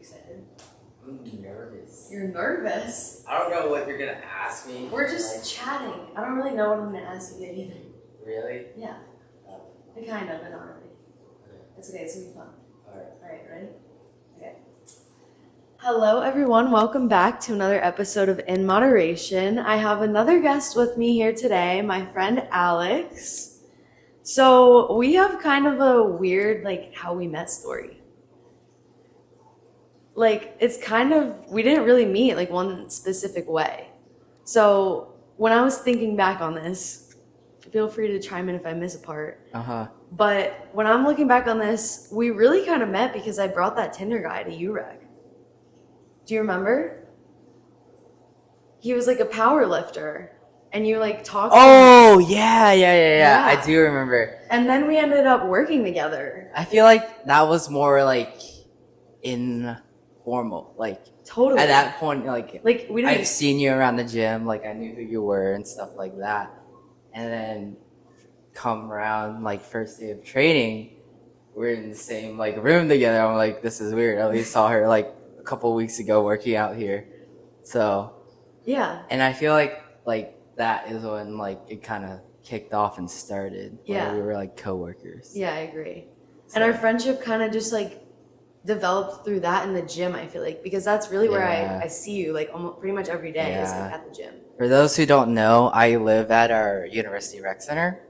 excited? I'm nervous. You're nervous? I don't know what you're gonna ask me. We're just chatting. I don't really know what I'm gonna ask you yet either. Really? Yeah. Kind of, but not really. It's okay, it's gonna be fun. Alright, ready? Okay. Hello everyone, welcome back to another episode of In Moderation. I have another guest with me here today, my friend Alex. So we have kind of a weird, how we met story. It's kind of, we didn't really meet, one specific way. So when I was thinking back on this, feel free to chime in if I miss a part. But when I'm looking back on this, we really kind of met because I brought that Tinder guy to UREC. Do you remember? He was like a power lifter. And you talked to him. Yeah. I do remember. And then we ended up working together. I feel like that was more informal. Totally. At that point, we didn't I've seen you around the gym, I knew who you were and stuff like that. And then come around first day of training, we're in the same room together. I'm like, this is weird. I only saw her a couple weeks ago working out here. So yeah. And I feel like that is when it kind of kicked off and started. Yeah. We were coworkers. Yeah, I agree. So. And our friendship kind of just developed through that in the gym, I feel like, because that's really where I see you almost pretty much every day is at the gym. For those who don't know, I live at our university rec center.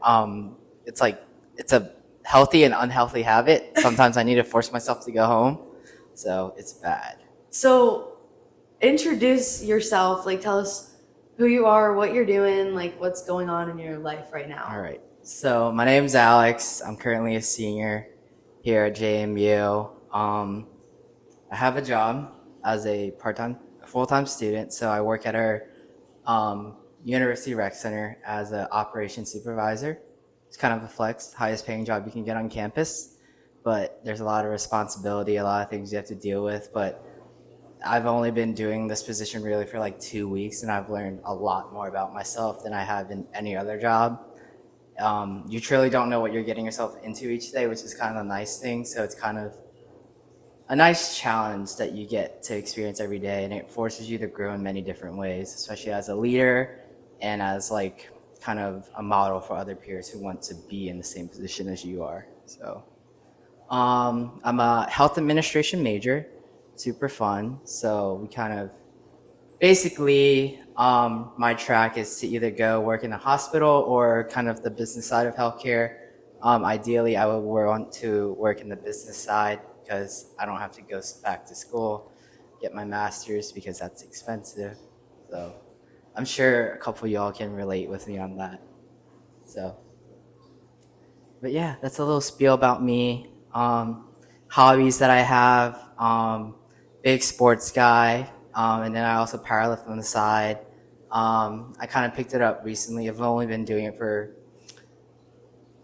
It's a healthy and unhealthy habit. Sometimes I need to force myself to go home, so it's bad. So introduce yourself, tell us who you are, what you're doing, what's going on in your life right now. All right. So my name's Alex. I'm currently a senior here at JMU. I have a job as a full-time student, so I work at our University Rec Center as an operations supervisor. It's kind of a flex, highest paying job you can get on campus, but there's a lot of responsibility, a lot of things you have to deal with. But I've only been doing this position really for 2 weeks, and I've learned a lot more about myself than I have in any other job. You truly don't know what you're getting yourself into each day, which is kind of a nice thing. So it's kind of a nice challenge that you get to experience every day, and it forces you to grow in many different ways, especially as a leader and as kind of a model for other peers who want to be in the same position as you are. So I'm a health administration major, super fun. So we kind of basically my track is to either go work in a hospital or kind of the business side of healthcare. Ideally, I would want to work in the business side because I don't have to go back to school, get my master's because that's expensive. So I'm sure a couple of y'all can relate with me on that. So, but yeah, that's a little spiel about me. Hobbies that I have, big sports guy, and then I also powerlift on the side. I kind of picked it up recently. I've only been doing it for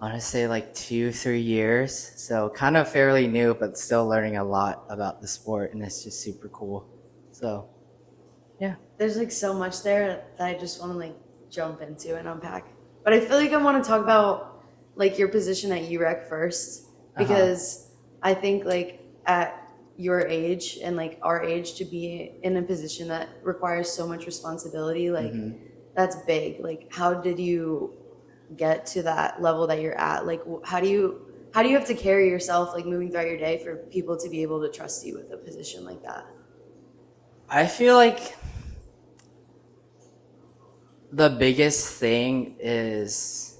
I want to say 2-3 years, so kind of fairly new, but still learning a lot about the sport, and it's just super cool. So, yeah. There's so much there that I just want to jump into and unpack. But I feel like I want to talk about your position at UREC first, because I think at your age and our age to be in a position that requires so much responsibility, that's big. How did you get to that level that you're at? How do you have to carry yourself moving throughout your day for people to be able to trust you with a position like that? I feel the biggest thing is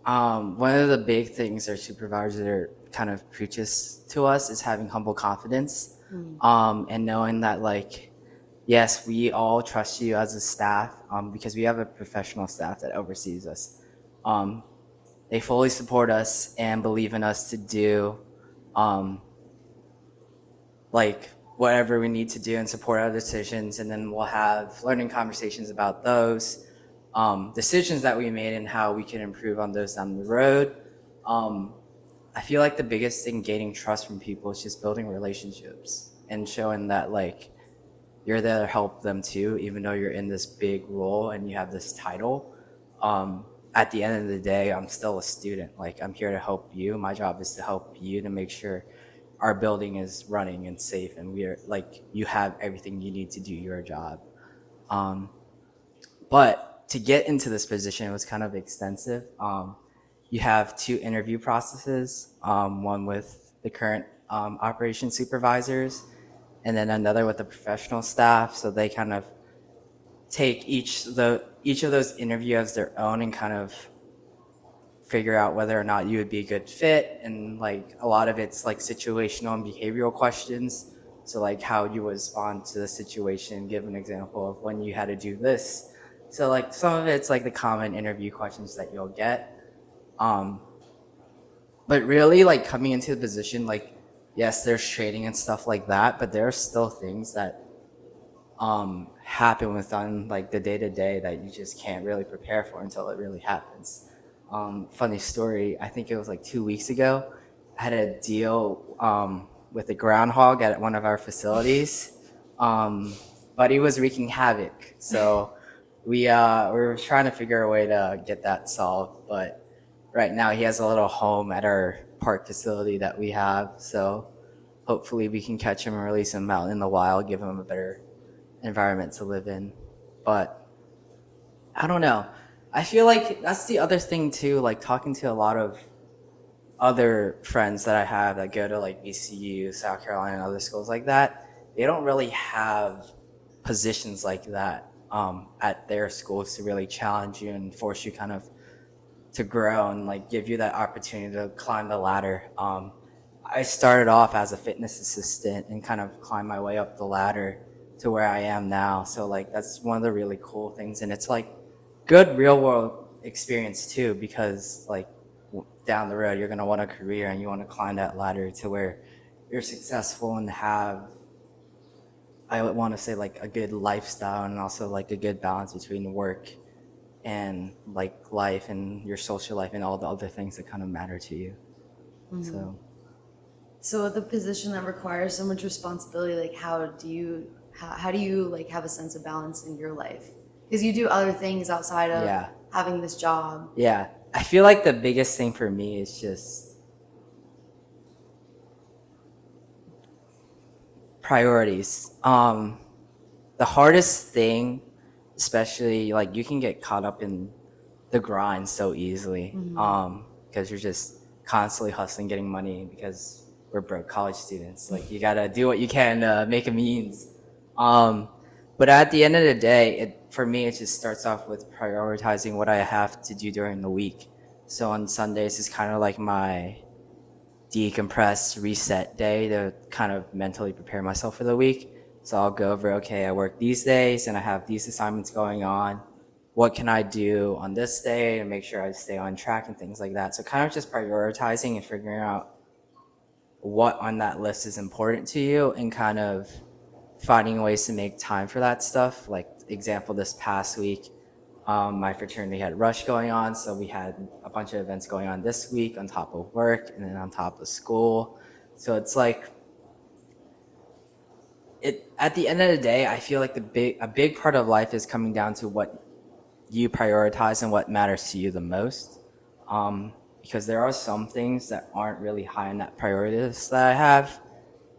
one of the big things our supervisor kind of preaches to us is having humble confidence, and knowing that yes, we all trust you as a staff, because we have a professional staff that oversees us. They fully support us and believe in us to do whatever we need to do and support our decisions. And then we'll have learning conversations about those decisions that we made and how we can improve on those down the road. I feel the biggest thing gaining trust from people is just building relationships and showing that you're there to help them too, even though you're in this big role and you have this title. At the end of the day, I'm still a student. I'm here to help you. My job is to help you to make sure our building is running and safe, and we are like you have everything you need to do your job. But to get into this position, it was kind of extensive. You have 2 interview processes, one with the current operation supervisors, and then another with the professional staff. So they kind of take each of those interviews as their own and kind of figure out whether or not you would be a good fit. And like a lot of it's like situational and behavioral questions. So like how you respond to the situation, give an example of when you had to do this. So like some of it's like the common interview questions that you'll get. But really like coming into the position, like, yes, there's training and stuff like that, but there are still things that happen within like the day to day that you just can't really prepare for until it really happens. Funny story, I think it was like 2 weeks ago, I had a deal with a groundhog at one of our facilities, but he was wreaking havoc. So we were trying to figure a way to get that solved, but right now he has a little home at our park facility that we have. So hopefully we can catch him and release him out in the wild, give him a better environment to live in. But I don't know. I feel like that's the other thing too, like talking to a lot of other friends that I have that go to like VCU, South Carolina, and other schools like that, they don't really have positions like that at their schools to really challenge you and force you kind of to grow and like give you that opportunity to climb the ladder. I started off as a fitness assistant and kind of climbed my way up the ladder to where I am now. So like that's one of the really cool things, and it's like good real world experience too, because like down the road you're going to want a career and you want to climb that ladder to where you're successful and have, I would want to say, like a good lifestyle and also like a good balance between work and like life and your social life and all the other things that kind of matter to you. Mm-hmm. So the position that requires so much responsibility, like how do you like have a sense of balance in your life? Because you do other things outside of having this job. Yeah. I feel like the biggest thing for me is just priorities. The hardest thing, especially like you can get caught up in the grind so easily, because you're just constantly hustling, getting money because we're broke college students. Like you gotta do what you can to make a means. But at the end of the day, for me, it just starts off with prioritizing what I have to do during the week. So on Sundays is kind of like my decompress, reset day to kind of mentally prepare myself for the week. So I'll go over, okay, I work these days and I have these assignments going on. What can I do on this day to make sure I stay on track and things like that. So kind of just prioritizing and figuring out what on that list is important to you and kind of finding ways to make time for that stuff. Like example, this past week, my fraternity had Rush going on, so we had a bunch of events going on this week on top of work and then on top of school. So it's like, at the end of the day, I feel like a big part of life is coming down to what you prioritize and what matters to you the most. Because there are some things that aren't really high on that priority list that I have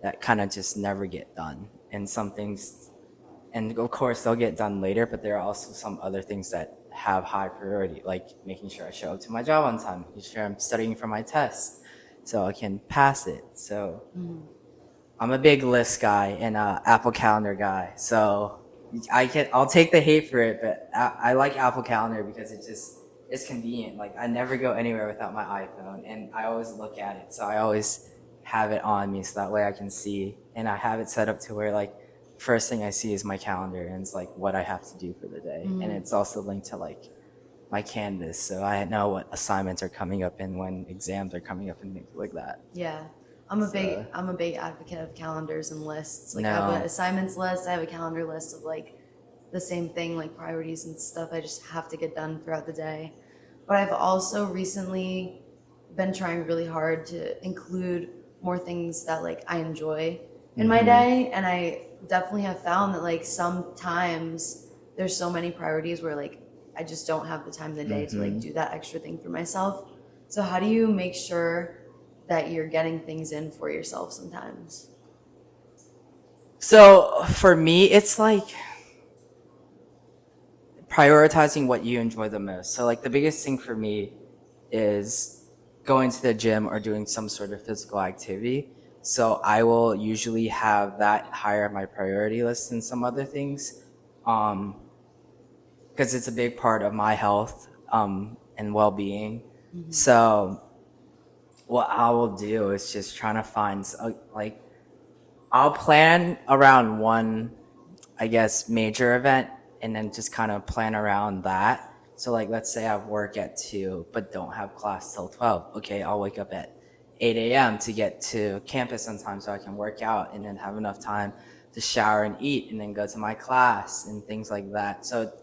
that kind of just never get done. And some things, and of course they'll get done later, but there are also some other things that have high priority, like making sure I show up to my job on time, making sure I'm studying for my test so I can pass it. So I'm a big list guy and Apple Calendar guy. So I'll take the hate for it, but I like Apple Calendar because it's convenient. Like I never go anywhere without my iPhone, and I always look at it. So I always have it on me so that way I can see, and I have it set up to where like first thing I see is my calendar and it's like what I have to do for the day. And it's also linked to like my Canvas, so I know what assignments are coming up and when exams are coming up and things like that. Yeah. I'm a big advocate of calendars and lists. Like I have an assignments list, I have a calendar list of like the same thing, like priorities and stuff I just have to get done throughout the day. But I've also recently been trying really hard to include more things that like I enjoy in my day, and I definitely have found that like sometimes there's so many priorities where like I just don't have the time in the day to like do that extra thing for myself. So how do you make sure that you're getting things in for yourself sometimes? So for me, it's like prioritizing what you enjoy the most. So like the biggest thing for me is going to the gym or doing some sort of physical activity. So I will usually have that higher on my priority list than some other things, because it's a big part of my health and well-being. So what I will do is just trying to find like I'll plan around one, I guess, major event and then just kind of plan around that. So like, let's say I have work at 2, but don't have class till 12. Okay, I'll wake up at 8 a.m. to get to campus on time so I can work out and then have enough time to shower and eat and then go to my class and things like that. So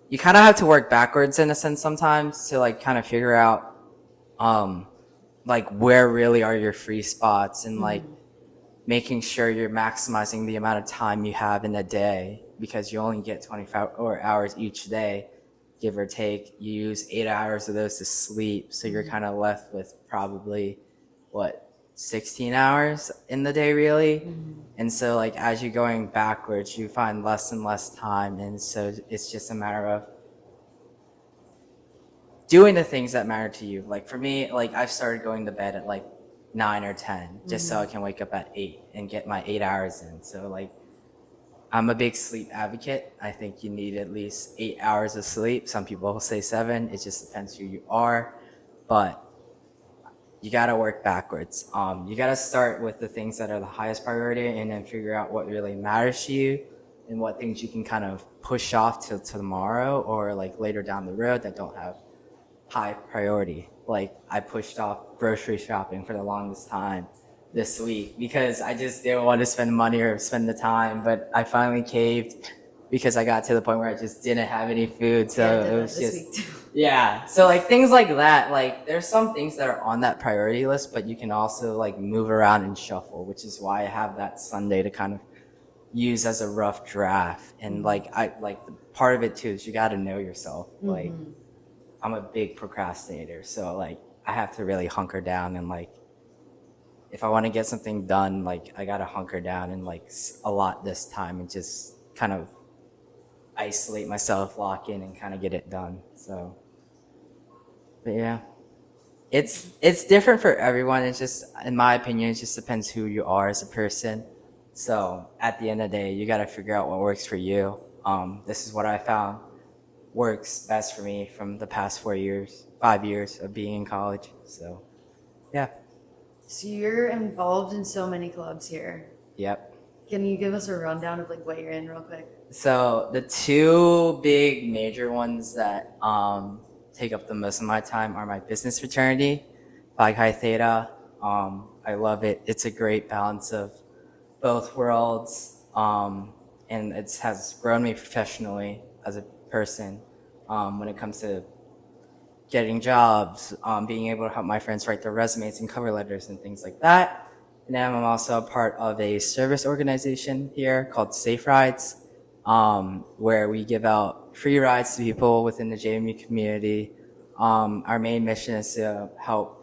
you kind of have to work backwards in a sense sometimes to like kind of figure out like where really are your free spots and like making sure you're maximizing the amount of time you have in a day, because you only get 24 hours each day, give or take. You use 8 hours of those to sleep, so you're kind of left with probably 16 hours in the day really. And so like as you're going backwards, you find less and less time, and so it's just a matter of doing the things that matter to you. Like for me, like I've started going to bed at like 9 or 10 just so I can wake up at 8 and get my 8 hours in. So like I'm a big sleep advocate. I think you need at least 8 hours of sleep. Some people say 7. It just depends who you are, but you got to work backwards. You got to start with the things that are the highest priority and then figure out what really matters to you and what things you can kind of push off till tomorrow or like later down the road that don't have high priority. Like I pushed off grocery shopping for the longest time this week because I just didn't want to spend money or spend the time, but I finally caved because I got to the point where I just didn't have any food. So Yeah, it was just, yeah. So like things like that, like there's some things that are on that priority list, but you can also like move around and shuffle, which is why I have that Sunday to kind of use as a rough draft. And like the part of it too is you got to know yourself. Like I'm a big procrastinator, so like I have to really hunker down and like if I want to get something done, like I gotta hunker down and like allot this time and just kind of isolate myself, lock in, and kind of get it done. So, but yeah, it's different for everyone. It's just, in my opinion, it just depends who you are as a person. So at the end of the day, you gotta figure out what works for you. This is what I found works best for me from the past 5 years of being in college. So, yeah. So you're involved in so many clubs here. Yep. Can you give us a rundown of like what you're in real quick? So the 2 big major ones that take up the most of my time are my business fraternity, Phi Chi Theta. I love it. It's a great balance of both worlds, and it has grown me professionally as a person when it comes to getting jobs, being able to help my friends write their resumes and cover letters and things like that. And then I'm also a part of a service organization here called Safe Rides, where we give out free rides to people within the JMU community. Our main mission is to help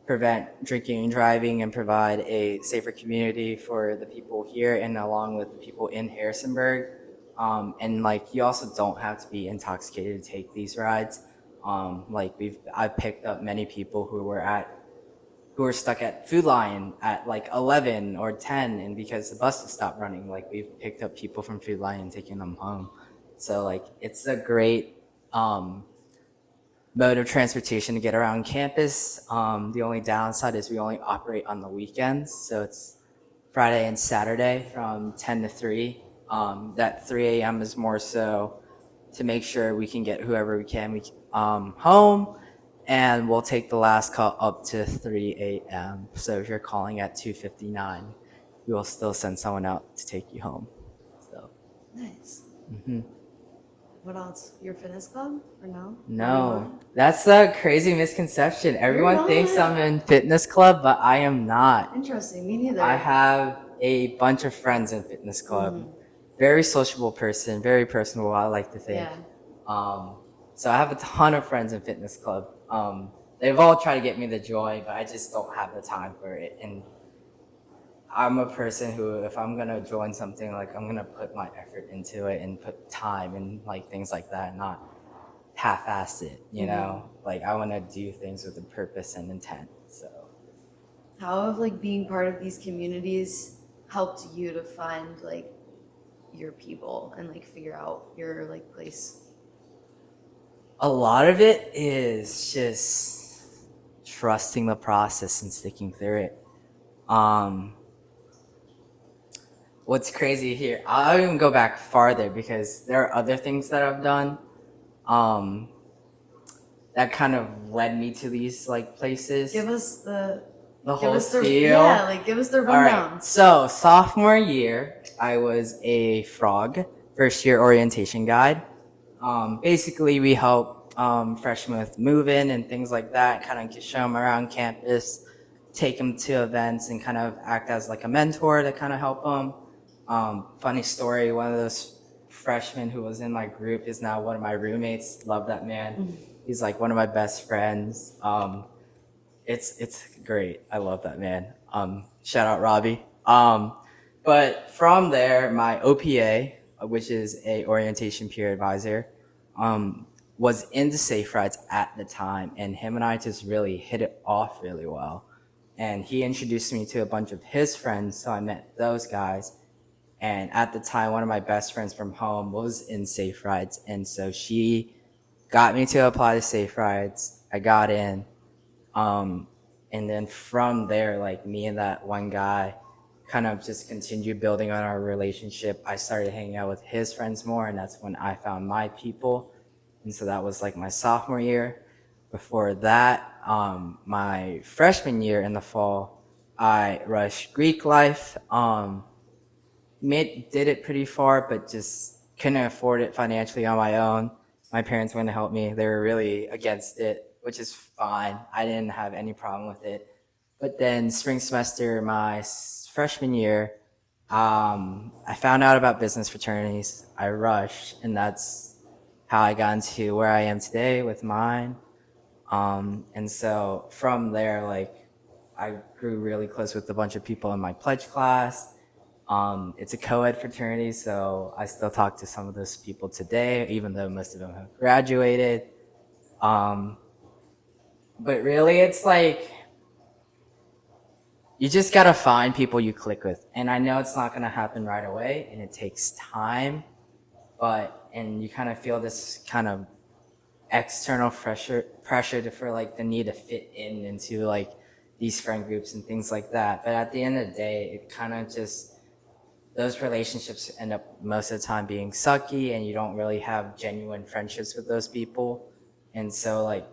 prevent drinking and driving and provide a safer community for the people here and along with the people in Harrisonburg. And like you also don't have to be intoxicated to take these rides. I've picked up many people who were stuck at Food Lion at like 11 or 10, and because the buses stopped running, like we've picked up people from Food Lion and taken them home. So like it's a great mode of transportation to get around campus. The only downside is we only operate on the weekends, so it's Friday and Saturday from 10 to 3. That 3 a.m. is more so to make sure we can get whoever we can home, and we'll take the last call up to 3 a.m. So if you're calling at 2:59, we will still send someone out to take you home. So nice. What else? Your fitness club or no? No, that's a crazy misconception. Everyone thinks I'm in fitness club, but I am not. Interesting. Me neither. I have a bunch of friends in fitness club. Very sociable person, very personable, I like to think. Yeah. So I have a ton of friends in fitness club. they've all tried to get me the joy, but I just don't have the time for it. And I'm a person who, if I'm gonna join something, like I'm gonna put my effort into it and put time and like things like that, not half-ass it, you know? Like I want to do things with a purpose and intent. So How have like being part of these communities helped you to find like your people and like figure out your like place? a lot of it is just trusting the process and sticking through it. What's crazy here, I'll even go back farther because there are other things that I've done that kind of led me to these like places. Give us the whole spiel. Yeah, like give us the rundown. All right. So sophomore year, I was a frog, first year orientation guide. Basically, we help freshmen with move-in and things like that. Kind of show them around campus, take them to events, and kind of act as like a mentor to kind of help them. Funny story: one of those freshmen who was in my group is now one of my roommates. Love that man. He's like one of my best friends. It's great. I love that man. Shout out Robbie. But from there, my OPA, which is a orientation peer advisor, was into Safe Rides at the time, and him and I just really hit it off really well. And he introduced me to a bunch of his friends, so I met those guys. And at the time, one of my best friends from home was in Safe Rides, and so she got me to apply to Safe Rides. I got in. And then from there, like me and that one guy kind of just continued building on our relationship. I started hanging out with his friends more, and that's when I found my people. And so that was like my sophomore year. Before that, my freshman year in the fall, I rushed Greek life. Did it pretty far, but just couldn't afford it financially on my own. My parents wouldn't help me. They were really against it, which is fine. I didn't have any problem with it. But then spring semester, my freshman year, I found out about business fraternities. I rushed, and that's how I got into where I am today with mine. And so from there, like I grew really close with a bunch of people in my pledge class. It's a co-ed fraternity, so I still talk to some of those people today, even though most of them have graduated. But really, it's like, you just gotta find people you click with. And I know it's not gonna happen right away, and it takes time, and you kind of feel this kind of external pressure for like the need to fit into like these friend groups and things like that. But at the end of the day, it kind of just, those relationships end up most of the time being sucky, and you don't really have genuine friendships with those people. And so like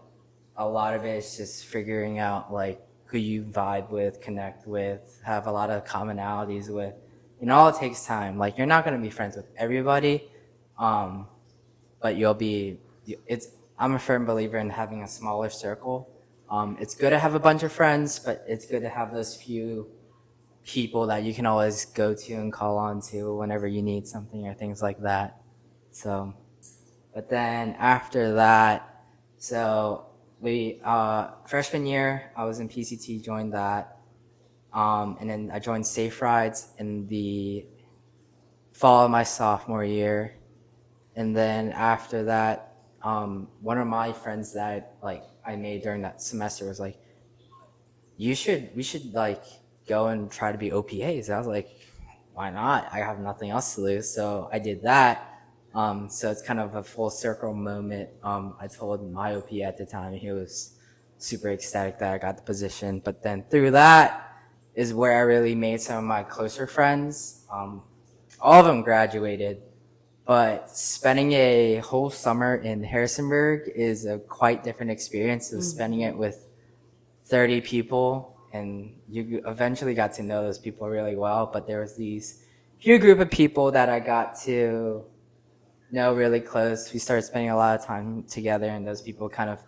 a lot of it is just figuring out like who you vibe with, connect with, have a lot of commonalities with. And all it takes time. Like you're not going to be friends with everybody, but I'm a firm believer in having a smaller circle. It's good to have a bunch of friends, but it's good to have those few people that you can always go to and call on to whenever you need something or things like that. So, but then after that, so freshman year, I was in PCT, joined that. And then I joined Safe Rides in the fall of my sophomore year. And then after that, one of my friends that I made during that semester was like, we should like go and try to be OPAs. I was like, why not? I have nothing else to lose. So I did that. So it's kind of a full circle moment. I told my OP at the time, and he was super ecstatic that I got the position. But then through that is where I really made some of my closer friends. All of them graduated, but spending a whole summer in Harrisonburg is a quite different experience than spending it with 30 people. And you eventually got to know those people really well. But there was these few group of people that I got to know really close. We started spending a lot of time together, and those people kind of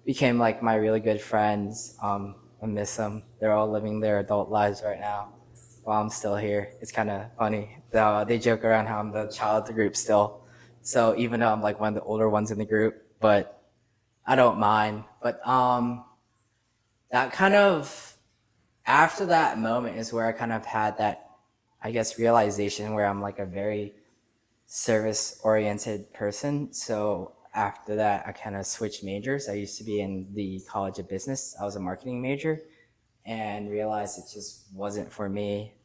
became like my really good friends. I miss them. They're all living their adult lives right now while I'm still here. It's kind of funny. They joke around how I'm the child of the group still. So even though I'm like one of the older ones in the group, but I don't mind. But that kind of, after that moment is where I kind of had that, I guess, realization where I'm like a very service oriented person. So after that, I kind of switched majors. I used to be in the College of Business. I was a marketing major and realized it just wasn't for me.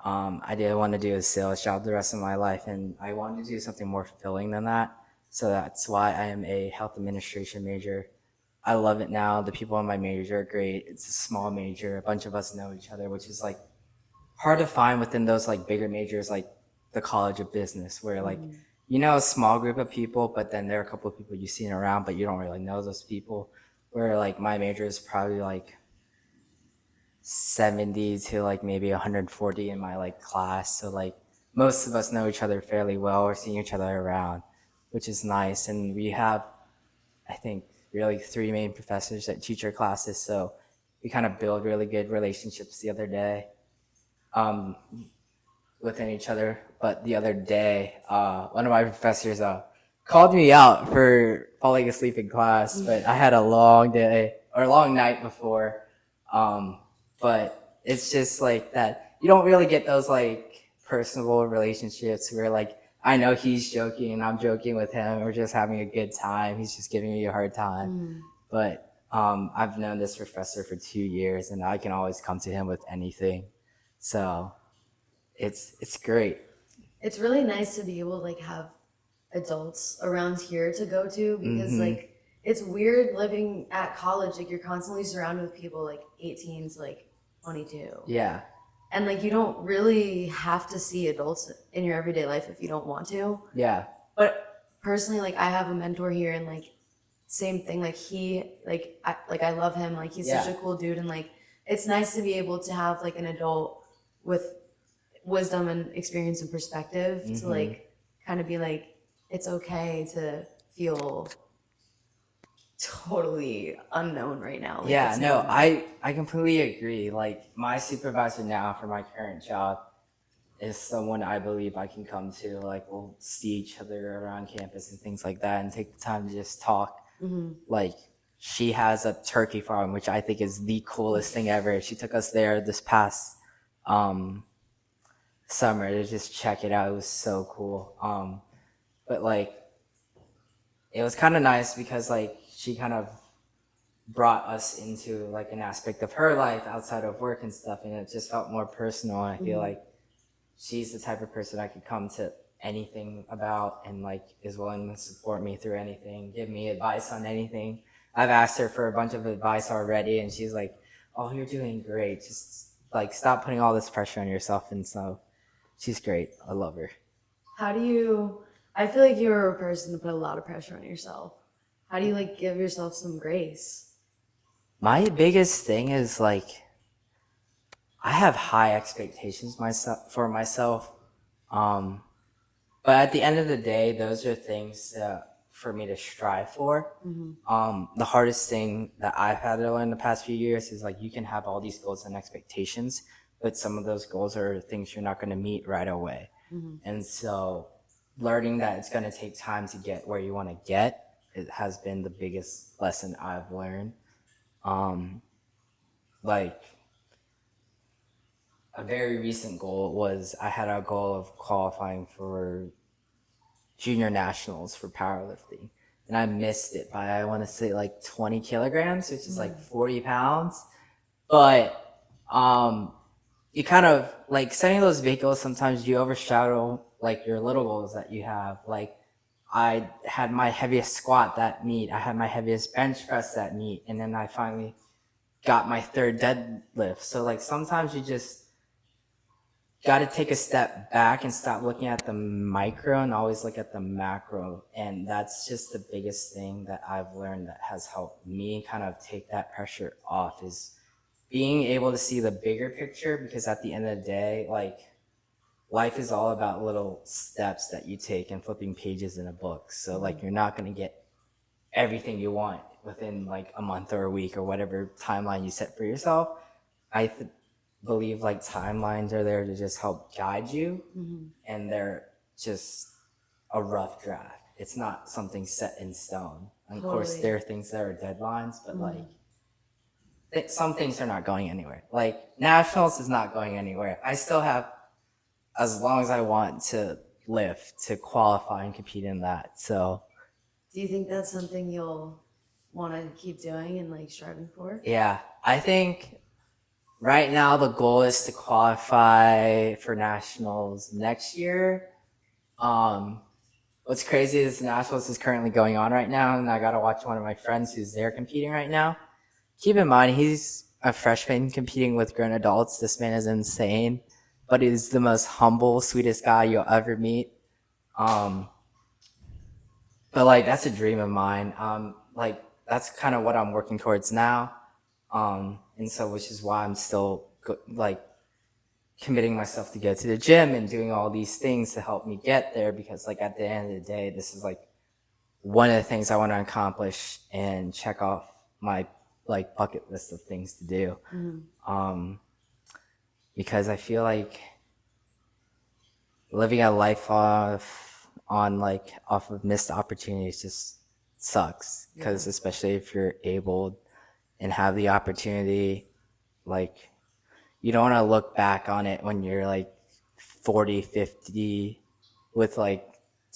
I didn't want to do a sales job the rest of my life, and I wanted to do something more fulfilling than that. So that's why I am a health administration major. I love it now. The people in my major are great. It's a small major. A bunch of us know each other, which is like hard to find within those like bigger majors like the College of Business, where like you know a small group of people, but then there are a couple of people you've seen around, but you don't really know those people. Where like my major is probably like 70 to like maybe 140 in my like class. So like most of us know each other fairly well. We're seeing each other around, which is nice. And we have, I think, really three main professors that teach our classes. So we kind of build really good relationships the other day within each other. But the other day, one of my professors called me out for falling asleep in class, but I had a long day or a long night before. But it's just like that. You don't really get those like personable relationships where like I know he's joking and I'm joking with him. We're just having a good time. He's just giving me a hard time. But I've known this professor for 2 years, and I can always come to him with anything. So it's great. It's really nice to be able to like have adults around here to go to because like it's weird living at college. Like you're constantly surrounded with people like 18 to like 22. Yeah. And like you don't really have to see adults in your everyday life if you don't want to. Yeah. But personally, like I have a mentor here, and like same thing. Like I love him. Like he's such a cool dude, and like it's nice to be able to have like an adult with wisdom and experience and perspective to like kind of be like it's okay to feel totally unknown right now. Like, Yeah, no, I completely agree. Like my supervisor now for my current job is someone I believe I can come to. Like we'll see each other around campus and things like that and take the time to just talk. Like she has a turkey farm, which I think is the coolest thing ever. She took us there this past summer to just check it out. It was so cool. But like it was kind of nice because like she kind of brought us into like an aspect of her life outside of work and stuff, and it just felt more personal. And I feel like she's the type of person I could come to anything about, and like is willing to support me through anything, give me advice on anything. I've asked her for a bunch of advice already, and she's like, "Oh, you're doing great. Just like stop putting all this pressure on yourself." And so she's great. I love her. how do you? I feel like you're a person to put a lot of pressure on yourself. How do you like give yourself some grace? My biggest thing is like I have high expectations for myself. But at the end of the day, those are things for me to strive for. The hardest thing that I've had to learn the past few years is like you can have all these goals and expectations, but some of those goals are things you're not going to meet right away. And so learning that it's going to take time to get where you want to get, it has been the biggest lesson I've learned. Like a very recent goal was I had a goal of qualifying for junior nationals for powerlifting, and I missed it by I want to say like 20 kilograms, which is like 40 pounds. But you kind of like setting those big goals, sometimes you overshadow like your little goals that you have. Like I had my heaviest squat that meet, I had my heaviest bench press that meet, and then I finally got my third deadlift. So like sometimes you just got to take a step back and stop looking at the micro and always look at the macro. And that's just the biggest thing that I've learned that has helped me kind of take that pressure off, is being able to see the bigger picture. Because at the end of the day, like life is all about little steps that you take and flipping pages in a book. So like you're not going to get everything you want within like a month or a week or whatever timeline you set for yourself. I believe like timelines are there to just help guide you, and they're just a rough draft. It's not something set in stone. And of course there are things that are deadlines, but like some things are not going anywhere. Like nationals is not going anywhere. I still have as long as I want to live to qualify and compete in that. So Do you think that's something you'll want to keep doing and like striving for? yeah, I think right now the goal is to qualify for nationals next year. What's crazy is nationals is currently going on right now, and I gotta watch one of my friends who's there competing right now. Keep in mind, he's a freshman competing with grown adults. This man is insane, but he's the most humble, sweetest guy you'll ever meet. Um, but like that's a dream of mine. Like that's kind of what I'm working towards now. And so which is why I'm still like committing myself to go to the gym and doing all these things to help me get there, because like at the end of the day, this is like one of the things I want to accomplish and check off my like bucket list of things to do. Because I feel like living a life off of missed opportunities just sucks, because especially if you're able and have the opportunity, like you don't want to look back on it when you're like 40, 50 with like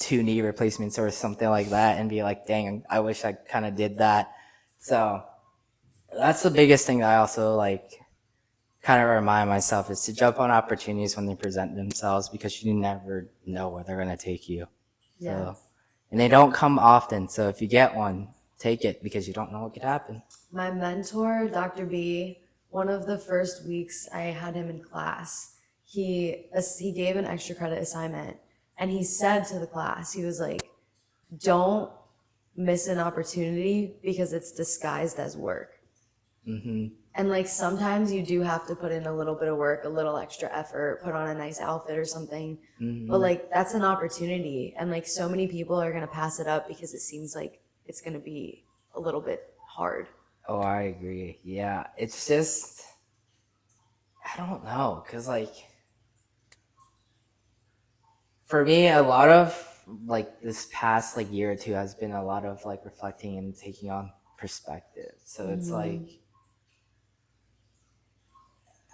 2 knee replacements or something like that and be like, dang, I wish I kind of did that. So that's the biggest thing that I also like kind of remind myself, is to jump on opportunities when they present themselves, because you never know where they're going to take you. Yeah. So, and they don't come often. So if you get one, take it, because you don't know what could happen. My mentor, Dr. B, one of the first weeks I had him in class, he gave an extra credit assignment, and he said to the class, he was like, don't miss an opportunity because it's disguised as work. And like sometimes you do have to put in a little bit of work, a little extra effort, put on a nice outfit or something. But like that's an opportunity, and like so many people are gonna pass it up because it seems like it's gonna be a little bit hard. Oh, I agree. Yeah, it's just, I don't know, because like for me, a lot of like this past like year or two has been a lot of like reflecting and taking on perspective. So it's like,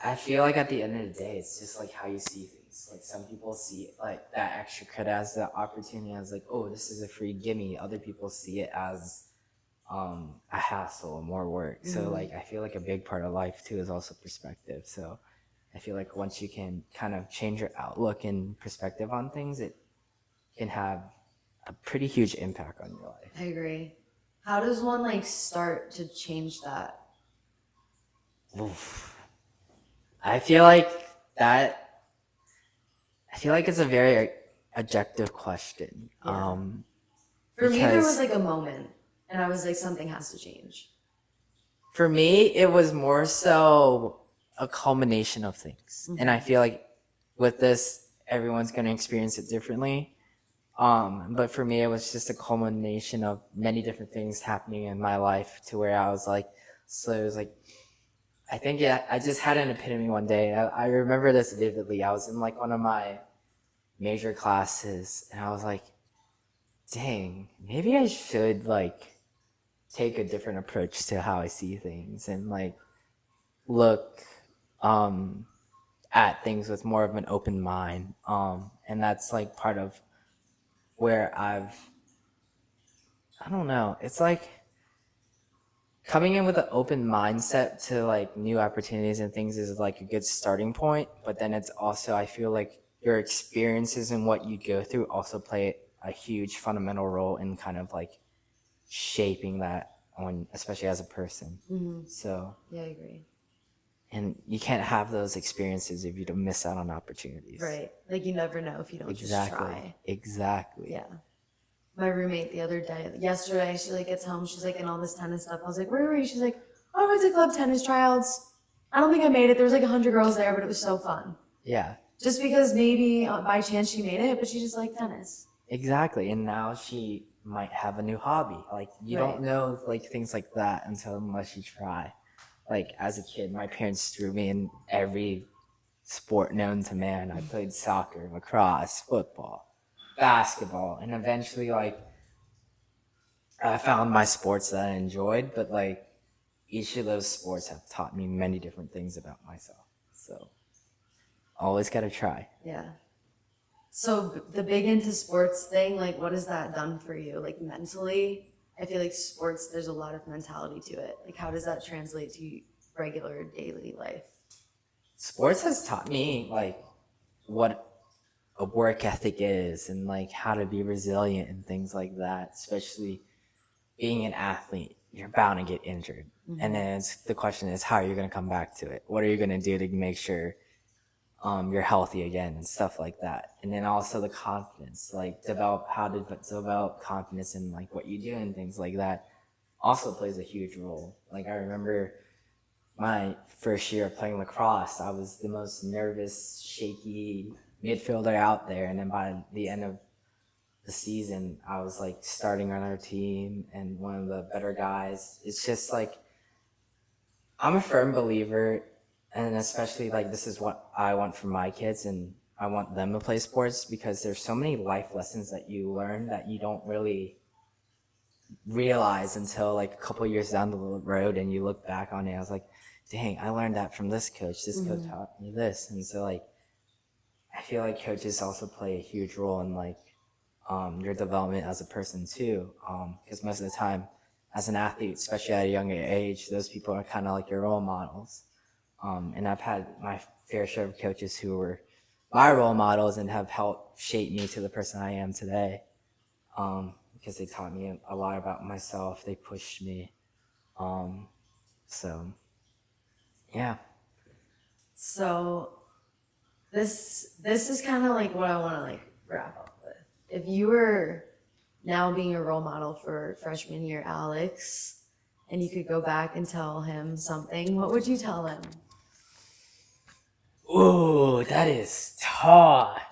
I feel like at the end of the day, it's just like how you see things. Like some people see like that extra credit as the opportunity, as like, oh, this is a free gimme. Other people see it as a hassle, more work. So like I feel like a big part of life too is also perspective. So I feel like once you can kind of change your outlook and perspective on things, it can have a pretty huge impact on your life. I agree. How does one like start to change that? Oof. I feel like it's a very objective question. Yeah. For me, there was like a moment, and I was like, something has to change. For me, it was more so a culmination of things. And I feel like with this, everyone's going to experience it differently. But for me, it was just a culmination of many different things happening in my life, to where I was like, so it was like, I think, yeah, I just had an epiphany one day. I remember this vividly. I was in like one of my major classes, and I was like, dang, maybe I should like take a different approach to how I see things, and like look at things with more of an open mind. And that's like part of where I don't know, it's like coming in with an open mindset to like new opportunities and things is like a good starting point. But then it's also, I feel like your experiences and what you go through also play a huge fundamental role in kind of like shaping that on, especially as a person. So Yeah, I agree. and you can't have those experiences if you don't miss out on opportunities. Right. Like you never know if you don't just try. Exactly. Yeah. My roommate the other day, yesterday, she like gets home, she's like in all this tennis stuff. I was like, where were you? She's like, oh, I went to club tennis tryouts. I don't think I made it. There was like 100 girls there, but it was so fun. Yeah. Just because maybe by chance she made it, but she just liked tennis. Exactly. And now she might have a new hobby. Like you don't know like things like that unless you try. Like as a kid, my parents threw me in every sport known to man. I played soccer, lacrosse, football, basketball, and eventually like I found my sports that I enjoyed. But like each of those sports have taught me many different things about myself. So always gotta try. Yeah. So the big into sports thing, like what has that done for you? Like mentally? I feel like sports, there's a lot of mentality to it. Like how does that translate to regular daily life? Sports has taught me like what a work ethic is and like how to be resilient and things like that, especially being an athlete. You're bound to get injured. And then the question is, how are you going to come back to it? What are you going to do to make sure you're healthy again and stuff like that? And then also the confidence, like how to develop confidence in like what you do and things like that also plays a huge role. Like I remember my first year of playing lacrosse, I was the most nervous, shaky midfielder out there. And then by the end of the season, I was like starting on our team and one of the better guys. It's just like, I'm a firm believer, and especially like this is what I want for my kids, and I want them to play sports because there's so many life lessons that you learn that you don't really realize until like a couple years down the road and you look back on it. I was like, dang, I learned that from this coach. This coach taught me this. And so like I feel like coaches also play a huge role in like your development as a person too. Because most of the time as an athlete, especially at a younger age, those people are kind of like your role models. And I've had my fair share of coaches who were my role models and have helped shape me to the person I am today. Because they taught me a lot about myself. They pushed me. So, yeah. So this is kind of like what I want to like wrap up with. If you were now being a role model for freshman year Alex, and you could go back and tell him something, what would you tell him? Ooh, that is tough.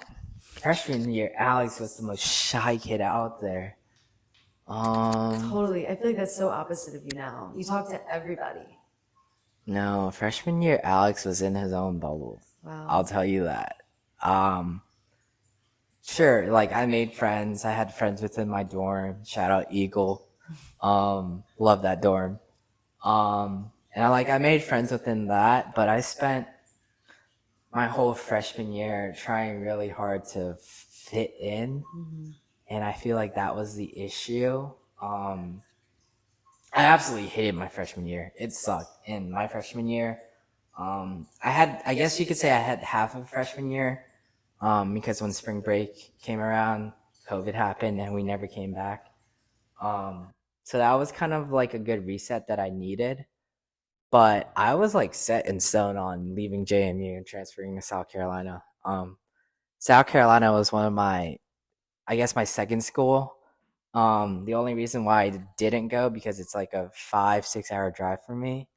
Freshman year, Alex was the most shy kid out there. Totally. I feel like that's so opposite of you now. You talk to everybody. No, freshman year, Alex was in his own bubble. Wow. I'll tell you that. Sure, like I made friends. I had friends within my dorm. Shout out Eagle. Love that dorm. And I made friends within that, but I spent my whole freshman year trying really hard to fit in. And I feel like that was the issue. I absolutely hated my freshman year. It sucked. In my freshman year, I guess you could say I had half of freshman year, because when spring break came around, COVID happened and we never came back. So that was kind of like a good reset that I needed. But I was like set in stone on leaving JMU and transferring to South Carolina. South Carolina was one of I guess my second school. The only reason why I didn't go because it's like a 5-6 hour drive for me.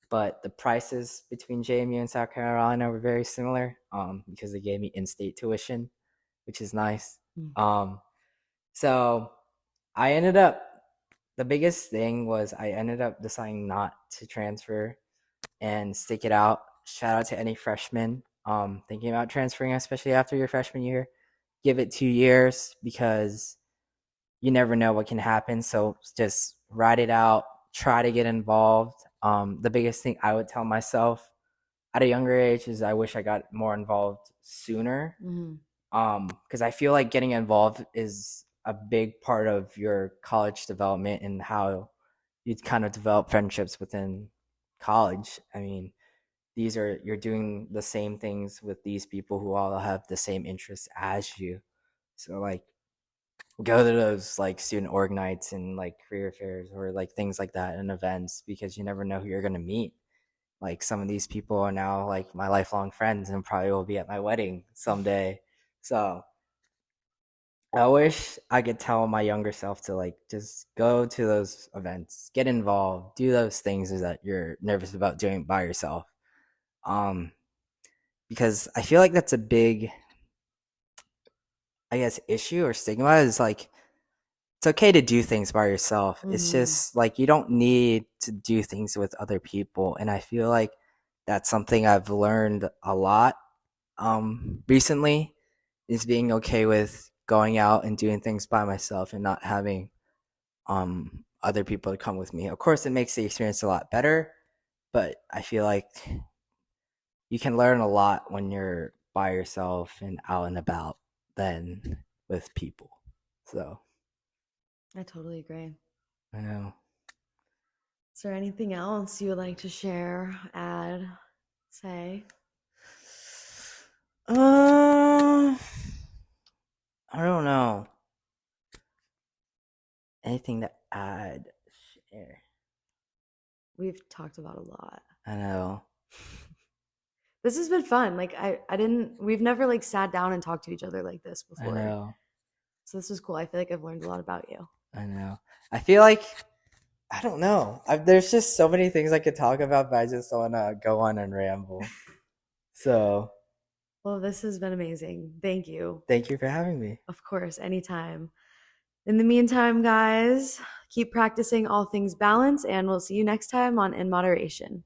But the prices between JMU and South Carolina were very similar. Because they gave me in-state tuition, which is nice. So I ended up. The biggest thing was I ended up deciding not to transfer and stick it out. Shout out to any freshmen thinking about transferring, especially after your freshman year. Give it 2 years because you never know what can happen. So just ride it out, try to get involved. The biggest thing I would tell myself at a younger age is I wish I got more involved sooner. Because I feel like getting involved is a big part of your college development and how you kind of develop friendships within college. I mean, you're doing the same things with these people who all have the same interests as you. So like go to those like student org nights and like career fairs or like things like that and events because you never know who you're going to meet. Like some of these people are now like my lifelong friends and probably will be at my wedding someday. So I wish I could tell my younger self to like just go to those events, get involved, do those things that you're nervous about doing by yourself. Um, because I feel like that's a big, I guess, issue or stigma is like it's okay to do things by yourself. It's just like you don't need to do things with other people. And I feel like that's something I've learned a lot recently is being okay with going out and doing things by myself and not having other people to come with me. Of course, it makes the experience a lot better, but I feel like you can learn a lot when you're by yourself and out and about than with people. So I totally agree. I know. Is there anything else you would like to share, add, say? I don't know. Anything to add? Share. We've talked about a lot. I know. This has been fun. Like we've never like sat down and talked to each other like this I before. know. So this was cool. I feel like I've learned a lot about you. I know. I feel like I don't know. There's just so many things I could talk about, but I just don't want to go on and ramble. So, Well, this has been amazing. Thank you. thank you for having me. Of course, anytime. In the meantime, guys, keep practicing all things balance, and we'll see you next time on In Moderation.